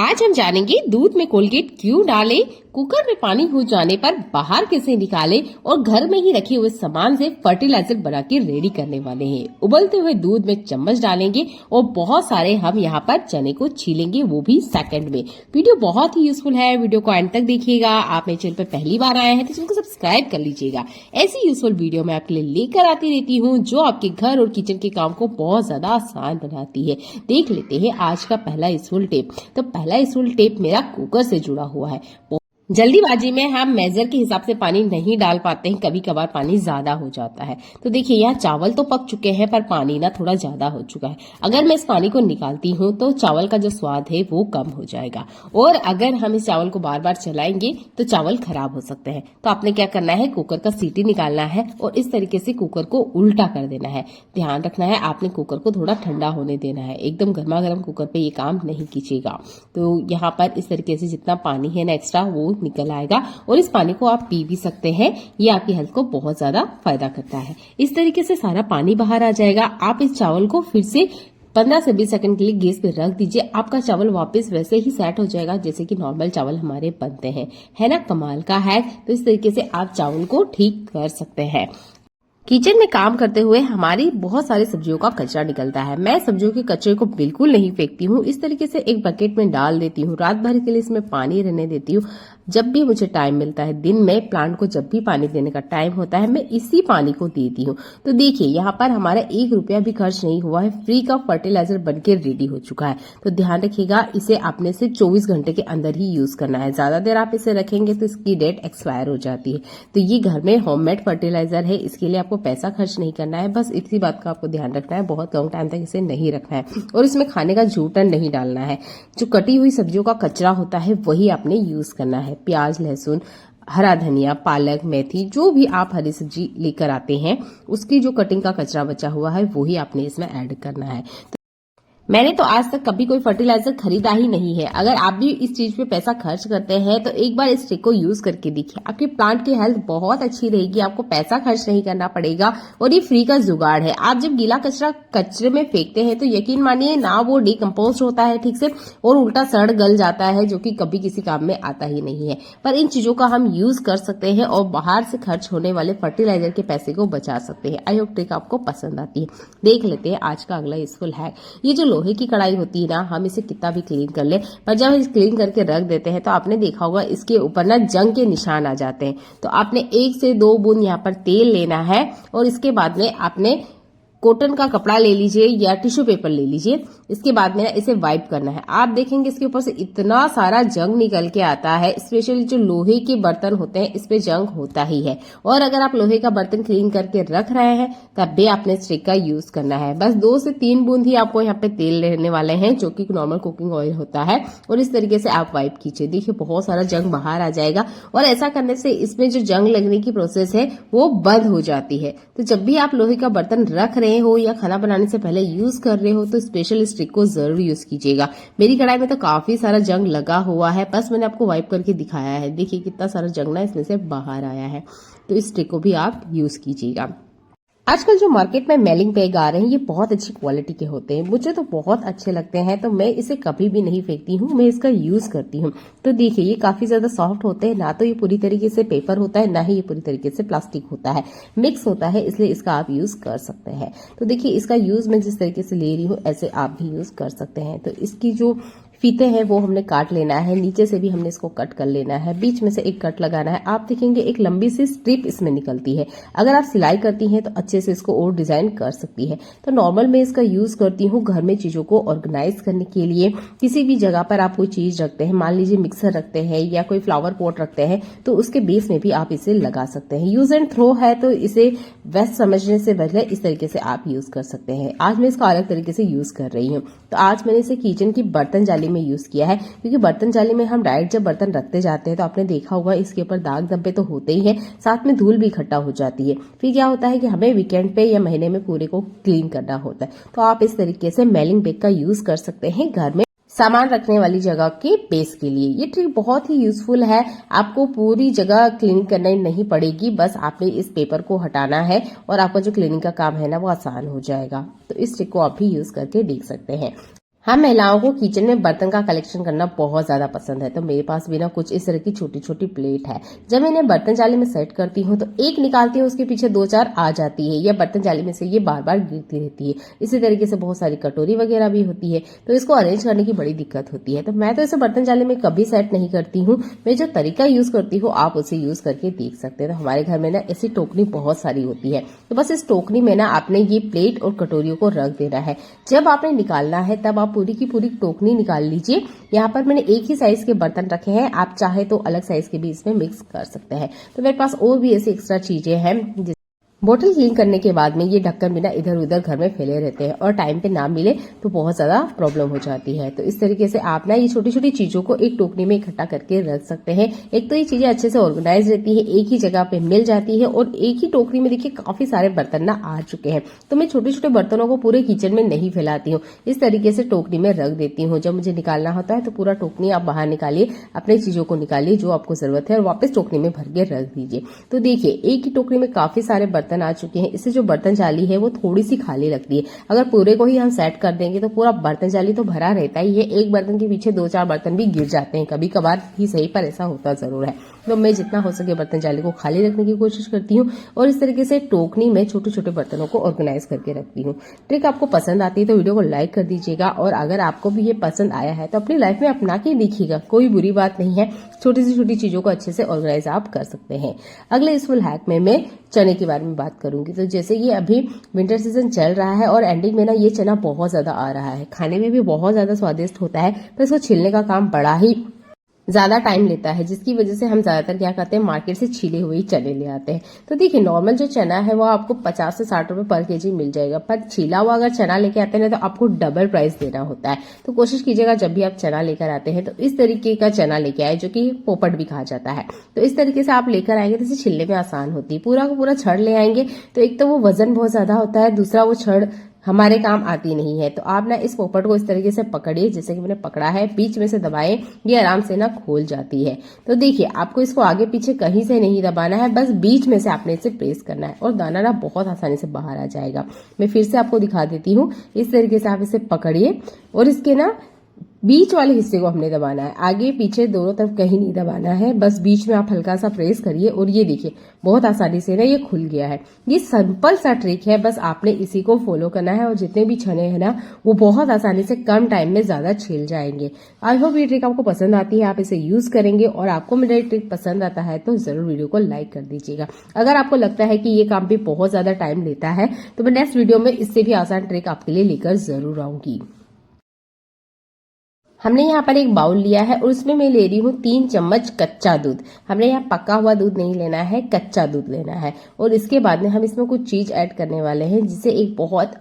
आज हम जानेंगे दूध में कोलगेट क्यों डालें, कुकर में पानी हो जाने पर बाहर कैसे निकालें और घर में ही रखे हुए सामान से फर्टिलाइजर बना के रेडी करने वाले हैं। उबलते हुए दूध में चम्मच डालेंगे और बहुत सारे हम यहाँ पर चने को छीलेंगे, वो भी सेकंड में। वीडियो बहुत ही यूजफुल है, वीडियो को एंड तक देखिएगा। आप मेरे चैनल पर पहली बार आए हैं तो चैनल को सब्सक्राइब कर लीजिएगा। ऐसी यूजफुल वीडियो मैं आपके लिए लेकर आती रहती हूँ जो आपके घर और किचन के काम को बहुत ज्यादा आसान बनाती है। देख लेते हैं आज का पहला यूजफुल टिप। तो पहला यूजफुल टिप मेरा कुकर से जुड़ा हुआ है। जल्दीबाजी में हम मेजर के हिसाब से पानी नहीं डाल पाते हैं, कभी कभार पानी ज्यादा हो जाता है। तो देखिए यहाँ चावल तो पक चुके हैं पर पानी ना थोड़ा ज्यादा हो चुका है। अगर मैं इस पानी को निकालती हूँ तो चावल का जो स्वाद है वो कम हो जाएगा और अगर हम इस चावल को बार बार चलाएंगे तो चावल खराब हो सकते हैं। तो आपने क्या करना है, कुकर का सीटी निकालना है और इस तरीके से कुकर को उल्टा कर देना है। ध्यान रखना है आपने कुकर को थोड़ा ठंडा होने देना है, एकदम गर्मा गर्म कुकर पे ये काम नहीं कीजिएगा। तो यहाँ पर इस तरीके से जितना पानी है ना एक्स्ट्रा वो निकल आएगा और इस पानी को आप पी भी सकते हैं। ये आपकी हेल्थ को बहुत ज्यादा फायदा करता है। इस तरीके से सारा पानी बाहर आ जाएगा। आप इस चावल को फिर से 15 से 20 सेकंड के लिए गैस पे रख दीजिए। आपका चावल वापस वैसे ही सेट हो जाएगा जैसे कि नॉर्मल चावल हमारे बनते हैं। है ना कमाल का है। तो इस तरीके से आप चावल को ठीक कर सकते हैं। किचन में काम करते हुए हमारी बहुत सारी सब्जियों का कचरा निकलता है। मैं सब्जियों के कचरे को बिल्कुल नहीं फेंकती हूँ, इस तरीके से एक बकेट में डाल देती हूँ। रात भर के लिए इसमें पानी रहने देती हूँ। जब भी मुझे टाइम मिलता है दिन में, प्लांट को जब भी पानी देने का टाइम होता है, मैं इसी पानी को देती हूँ। तो देखिए यहाँ पर हमारा 1 रुपया भी खर्च नहीं हुआ है, फ्री का फर्टिलाइजर बनके रेडी हो चुका है। तो ध्यान रखिएगा इसे आपने से 24 घंटे के अंदर ही यूज करना है। ज्यादा देर आप इसे रखेंगे तो इसकी डेट एक्सपायर हो जाती है। तो ये घर में होममेड फर्टिलाइजर है, इसके लिए आपको पैसा खर्च नहीं करना है। बस इसी बात का आपको ध्यान रखना है, बहुत लॉन्ग टाइम तक इसे नहीं रखना है और इसमें खाने का जूठन नहीं डालना है। जो कटी हुई सब्जियों का कचरा होता है वही आपने यूज करना है। प्याज, लहसुन, हरा धनिया, पालक, मेथी, जो भी आप हरी सब्जी लेकर आते हैं उसकी जो कटिंग का कचरा बचा हुआ है वही आपने इसमें ऐड करना है। मैंने तो आज तक कभी कोई फर्टिलाइजर खरीदा ही नहीं है। अगर आप भी इस चीज पे पैसा खर्च करते हैं तो एक बार इस ट्रिक को यूज करके देखिए, आपके प्लांट की हेल्थ बहुत अच्छी रहेगी। आपको पैसा खर्च नहीं करना पड़ेगा और ये फ्री का जुगाड़ है। आप जब गीला कचरा कचरे में फेंकते हैं तो यकीन मानिए ना वो डिकम्पोज होता है ठीक से और उल्टा सड़ गल जाता है, जो कि कभी किसी काम में आता ही नहीं है। पर इन चीजों का हम यूज कर सकते हैं और बाहर से खर्च होने वाले फर्टिलाइजर के पैसे को बचा सकते हैं। आई होप ट्रिक आपको पसंद आती है। देख लेते हैं आज का अगला यूजफुल हैक। ये जो लोहे की कढ़ाई होती है ना, हम इसे कितना भी क्लीन कर ले पर जब हम क्लीन करके रख देते हैं तो आपने देखा होगा इसके ऊपर ना जंग के निशान आ जाते हैं। तो आपने 1 से 2 बूंद यहाँ पर तेल लेना है और इसके बाद में आपने कॉटन का कपड़ा ले लीजिए या टिश्यू पेपर ले लीजिए। इसके बाद में इसे वाइप करना है। आप देखेंगे इसके ऊपर से इतना सारा जंग निकल के आता है। स्पेशली जो लोहे के बर्तन होते हैं इस पे जंग होता ही है और अगर आप लोहे का बर्तन क्लीन करके रख रहे हैं तब भी आपने इस ट्रिक का यूज करना है। बस 2 से 3 बूंद ही आपको यहाँ पे तेल लेने वाले हैं जो कि नॉर्मल कुकिंग ऑयल होता है और इस तरीके से आप वाइप कीजिए। देखिए बहुत सारा जंग बाहर आ जाएगा और ऐसा करने से इसमें जो जंग लगने की प्रोसेस है वो बंद हो जाती है। तो जब भी आप लोहे का बर्तन रख रहे हो या खाना बनाने से पहले यूज कर रहे हो तो स्पेशल इस ट्रिक को जरूर यूज कीजिएगा। मेरी कढ़ाई में तो काफी सारा जंग लगा हुआ है, बस मैंने आपको वाइप करके दिखाया है। देखिए कितना सारा जंग ना इसमें से बाहर आया है। तो इस ट्रिक को भी आप यूज कीजिएगा। आजकल जो मार्केट में मेलिंग बैग आ रहे हैं ये बहुत अच्छी क्वालिटी के होते हैं, मुझे तो बहुत अच्छे लगते हैं। तो मैं इसे कभी भी नहीं फेंकती हूँ, मैं इसका यूज करती हूँ। तो देखिए ये काफी ज्यादा सॉफ्ट होते हैं, ना तो ये पूरी तरीके से पेपर होता है ना ही ये पूरी तरीके से प्लास्टिक होता है, मिक्स होता है, इसलिए इसका आप यूज कर सकते हैं। तो देखिए इसका यूज मैं जिस तरीके से ले रही हूँ ऐसे आप भी यूज कर सकते हैं। तो इसकी जो फीते हैं वो हमने काट लेना है, नीचे से भी हमने इसको कट कर लेना है, बीच में से एक कट लगाना है। आप देखेंगे एक लंबी सी स्ट्रिप इसमें निकलती है। अगर आप सिलाई करती हैं तो अच्छे से इसको और डिजाइन कर सकती है। तो नॉर्मल मैं इसका यूज करती हूँ घर में चीजों को ऑर्गेनाइज करने के लिए। किसी भी जगह पर आप कोई चीज रखते हैं, मान लीजिए मिक्सर रखते हैं या कोई फ्लावर पॉट रखते हैं तो उसके बेस में भी आप इसे लगा सकते हैं। यूज एंड थ्रो है तो इसे वेस्ट समझने से बदले इस तरीके से आप यूज कर सकते हैं। आज मैं इसको अलग तरीके से यूज कर रही हूँ। तो आज मैंने इसे किचन की बर्तन जाली में यूज किया है, क्योंकि बर्तन जाली में हम डायरेक्ट जब बर्तन रखते जाते हैं तो आपने देखा होगा इसके ऊपर दाग धब्बे तो होते ही हैं, साथ में धूल भी इकट्ठा हो जाती है। फिर क्या होता है कि हमें वीकेंड पे या महीने में पूरे को क्लीन करना होता है। तो आप इस तरीके से मेलिंग बैग का यूज कर सकते हैं घर में सामान रखने वाली जगह के बेस के लिए। ये ट्रिक बहुत ही यूजफुल है, आपको पूरी जगह क्लीनिंग करनी नहीं पड़ेगी, बस आपने इस पेपर को हटाना है और आपका जो क्लीनिंग का काम है ना वो आसान हो जाएगा। तो इस ट्रिक को आप भी यूज करके देख सकते हैं। हम महिलाओं को किचन में बर्तन का कलेक्शन करना बहुत ज्यादा पसंद है, तो मेरे पास भी ना कुछ इस तरह की छोटी छोटी प्लेट है। जब मैं इन्हें बर्तन जाली में सेट करती हूँ तो एक निकालती हूँ, उसके पीछे 2-4 आ जाती है, या बर्तन जाली में से ये बार बार गिरती रहती है। इसी तरीके से बहुत सारी कटोरी वगैरह भी होती है, तो इसको अरेंज करने की बड़ी दिक्कत होती है। तो मैं तो इसे बर्तन जाली में कभी सेट नहीं करती हूँ। मैं जो तरीका यूज करती हूँ आप उसे यूज करके देख सकते हैं। तो हमारे घर में ना ऐसी टोकनी बहुत सारी होती है, तो बस इस टोकनी में ना आपने ये प्लेट और कटोरियों को रख देना है। जब आपने निकालना है तब आप पूरी की पूरी टोकनी निकाल लीजिए। यहाँ पर मैंने एक ही साइज के बर्तन रखे हैं, आप चाहे तो अलग साइज के भी इसमें मिक्स कर सकते हैं। तो मेरे पास और भी ऐसी एक्स्ट्रा चीजें हैं। बोतल क्लीन करने के बाद में ये ढक्कन बिना इधर उधर घर में फैले रहते हैं और टाइम पे ना मिले तो बहुत ज्यादा प्रॉब्लम हो जाती है। तो इस तरीके से आप ना ये छोटी छोटी चीजों को एक टोकरी में इकट्ठा करके रख सकते हैं। एक तो ये चीजें अच्छे से ऑर्गेनाइज रहती है, एक ही जगह पे मिल जाती है, और एक ही टोकरी में देखिए काफी सारे बर्तन ना आ चुके हैं। तो मैं छोटे छोटे बर्तनों को पूरे किचन में नहीं फैलाती हूँ, इस तरीके से टोकरी में रख देती हूँ। जब मुझे निकालना होता है तो पूरा टोकरी आप बाहर निकालिए, अपनी चीजों को निकालिए जो आपको जरूरत है, और वापस टोकरी में भर के रख दीजिए। तो देखिए एक ही टोकरी में काफी सारे बर्तन आ चुके हैं। जो बर्तन जाली है वो थोड़ी सी खाली लगती है, अगर पूरे को ही हम सेट कर देंगे तो पूरा बर्तन जाली तो भरा रहता ही है, एक बर्तन के पीछे 2-4 बर्तन भी गिर जाते हैं, कभी कभार ही सही पर ऐसा होता जरूर है। तो मैं जितना हो सके बर्तन जाली को खाली रखने की कोशिश करती हूँ, और इस तरीके से टोकनी में छोटे छोटे बर्तनों को ऑर्गेनाइज करके रखती हूँ। ट्रिक आपको पसंद आती है तो वीडियो को लाइक कर दीजिएगा, और अगर आपको भी ये पसंद आया है तो अपनी लाइफ में अपना के देखिएगा, कोई बुरी बात नहीं है। छोटी सी छोटी चीजों को अच्छे से ऑर्गेनाइज आप कर सकते हैं। अगले यूजफुल हैक में मैं चने के बारे में बात करूंगी। तो जैसे ये अभी विंटर सीजन चल रहा है और एंडिंग में ना ये चना बहुत ज्यादा आ रहा है, खाने में भी बहुत ज्यादा स्वादिष्ट होता है, पर इसको छिलने का काम बड़ा ही ज्यादा टाइम लेता है, जिसकी वजह से हम ज्यादातर क्या करते हैं, मार्केट से छिले हुए ही चने ले आते हैं। तो देखिए नॉर्मल जो चना है वो आपको 50 से 60 रुपए पर केजी मिल जाएगा, पर छिला हुआ अगर चना लेके आते हैं ना तो आपको डबल प्राइस देना होता है। तो कोशिश कीजिएगा जब भी आप चना लेकर आते हैं तो इस तरीके का चना लेके आए, जो कि पोपट भी कहा जाता है। तो इस तरीके से आप लेकर आएंगे तो इसे छिलने में आसान होती है। पूरा का पूरा छड़ ले आएंगे तो एक तो वो वजन बहुत ज्यादा होता है, दूसरा वो छड़ हमारे काम आती नहीं है। तो आप ना इस पोपट को इस तरीके से पकड़िए, जैसे कि मैंने पकड़ा है, बीच में से दबाएं, ये आराम से ना खोल जाती है। तो देखिए आपको इसको आगे पीछे कहीं से नहीं दबाना है, बस बीच में से आपने इसे प्रेस करना है और दाना ना बहुत आसानी से बाहर आ जाएगा। मैं फिर से आपको दिखा देती हूँ। इस तरीके से आप इसे पकड़िए और इसके ना बीच वाले हिस्से को हमने दबाना है, आगे पीछे दोनों तरफ कहीं नहीं दबाना है, बस बीच में आप हल्का सा प्रेस करिए और ये देखिए बहुत आसानी से ना ये खुल गया है। ये सिंपल सा ट्रिक है, बस आपने इसी को फॉलो करना है और जितने भी चने हैं ना वो बहुत आसानी से कम टाइम में ज्यादा छिल जाएंगे। आई होप ये ट्रिक आपको पसंद आती है, आप इसे यूज करेंगे, और आपको मेरा ट्रिक पसंद आता है तो जरूर वीडियो को लाइक कर दीजिएगा। अगर आपको लगता है कि ये काम भी बहुत ज्यादा टाइम लेता है तो मैं नेक्स्ट वीडियो में इससे भी आसान ट्रिक आपके लिए लेकर जरूर आऊंगी। हमने यहाँ पर एक बाउल लिया है और उसमें मैं ले रही हूँ 3 चम्मच कच्चा दूध। हमने यहाँ पका हुआ दूध नहीं लेना है, कच्चा दूध लेना है। और इसके बाद में हम इसमें कुछ चीज ऐड करने वाले हैं जिससे एक बहुत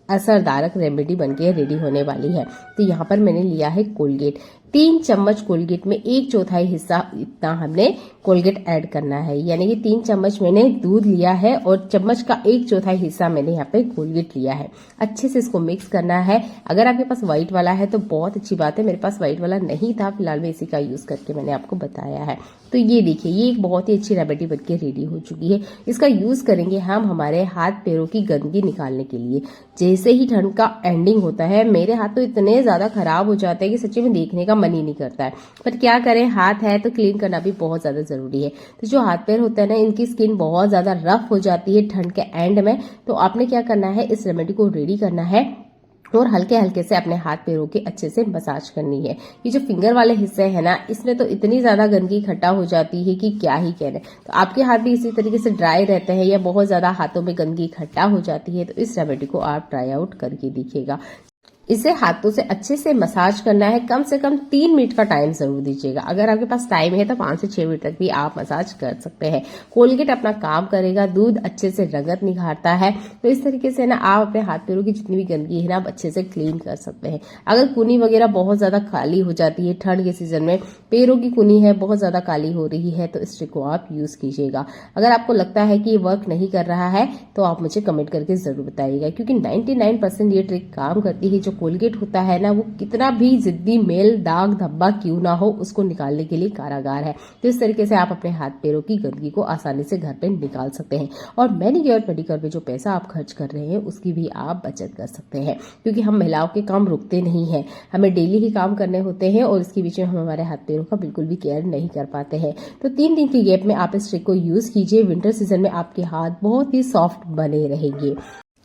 असरदारक रेमेडी बनके रेडी होने वाली है। तो यहाँ पर मैंने लिया है कोलगेट। 3 चम्मच कोलगेट में 1/4 हिस्सा इतना हमने कोलगेट ऐड करना है, यानी कि 3 चम्मच मैंने दूध लिया है और चम्मच का 1/4 हिस्सा मैंने यहाँ पे कोलगेट लिया है। अच्छे से इसको मिक्स करना है। अगर आपके पास व्हाइट वाला है तो बहुत अच्छी बात है, मेरे पास व्हाइट वाला नहीं था, फिलहाल मैं इसी का यूज करके मैंने आपको बताया है। तो ये देखिए ये एक बहुत ही अच्छी रेमेडी बनके रेडी हो चुकी है। इसका यूज करेंगे हम हमारे हाथ पैरों की गंदगी निकालने के लिए। जैसे ही ठंड का एंडिंग होता है, मेरे हाथ तो इतने ज्यादा खराब हो जाते हैं कि सच्ची में देखने का मन ही नहीं करता है, पर क्या करें, हाथ है तो क्लीन करना भी बहुत ज्यादा जरूरी है। तो जो हाथ पैर होता है ना, इनकी स्किन बहुत ज्यादा रफ हो जाती है ठंड के एंड में। तो आपने क्या करना है, इस रेमेडी को रेडी करना है और हल्के हल्के से अपने हाथ पैरों की अच्छे से मसाज करनी है। ये जो फिंगर वाले हिस्से हैं ना, इसमें तो इतनी ज्यादा गंदगी इकट्ठा हो जाती है कि क्या ही कहने। तो आपके हाथ भी इसी तरीके से ड्राई रहते हैं या बहुत ज्यादा हाथों में गंदगी इकट्ठा हो जाती है, तो इस रेमेडी को आप ट्राई आउट करके देखिएगा। इसे हाथों से अच्छे से मसाज करना है, कम से कम 3 मिनट का टाइम जरूर दीजिएगा। अगर आपके पास टाइम है तो 5 से 6 मिनट तक भी आप मसाज कर सकते हैं। कोलगेट अपना काम करेगा, दूध अच्छे से रंगत निखारता है। तो इस तरीके से ना आप अपने हाथ पैरों की जितनी भी गंदगी है ना आप अच्छे से क्लीन कर सकते हैं। अगर कुनी वगैरह बहुत ज्यादा काली हो जाती है, ठंड के सीजन में पैरों की कुनी है बहुत ज्यादा काली हो रही है, तो इस ट्रिक को आप यूज कीजिएगा। अगर आपको लगता है कि ये वर्क नहीं कर रहा है तो आप मुझे कमेंट करके जरूर बताइएगा, क्योंकि 99% ये ट्रिक काम करती है। जो कोलगेट होता है ना, वो कितना भी जिद्दी मेल दाग धब्बा क्यों ना हो, उसको निकालने के लिए कारागार है। तो इस तरीके से आप अपने हाथ पैरों की गंदगी को आसानी से घर पे निकाल सकते हैं और मैनिक्योर पेडिक्योर पे जो पैसा आप खर्च कर रहे हैं उसकी भी आप बचत कर सकते हैं, क्योंकि हम महिलाओं के काम रुकते नहीं हैं, हमें डेली ही काम करने होते हैं और इसके बीच में हम हमारे हाथ पैरों का बिल्कुल भी केयर नहीं कर पाते हैं। तो 3 दिन की गैप में आप इस ट्रिक को यूज कीजिए। विंटर सीजन में आपके हाथ बहुत ही सॉफ्ट बने रहेंगे।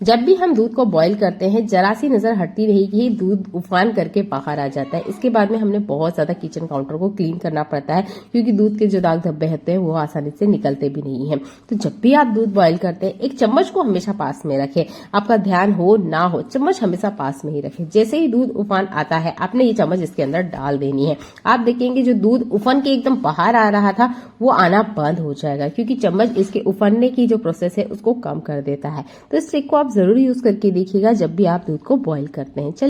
जब भी हम दूध को बॉईल करते हैं जरा सी नजर हटती रहेगी, दूध उफान करके बाहर आ जाता है। इसके बाद में हमने बहुत ज्यादा किचन काउंटर को क्लीन करना पड़ता है, क्योंकि दूध के जो दाग धब्बे होते हैं वो आसानी से निकलते भी नहीं है। तो जब भी आप दूध बॉईल करते हैं एक चम्मच को हमेशा पास में रखें, आपका ध्यान हो ना हो चम्मच हमेशा पास में ही रखें। जैसे ही दूध उफान आता है आपने ये चम्मच इसके अंदर डाल देनी है। आप देखेंगे जो दूध उफान के एकदम बाहर आ रहा था वो आना बंद हो जाएगा, क्योंकि चम्मच इसके उफानने की जो प्रोसेस है उसको कम कर देता है। तो इस ट्रिक को आप जरूर यूज करके देखिएगा जब भी आप दूध को बॉईल करते हैं।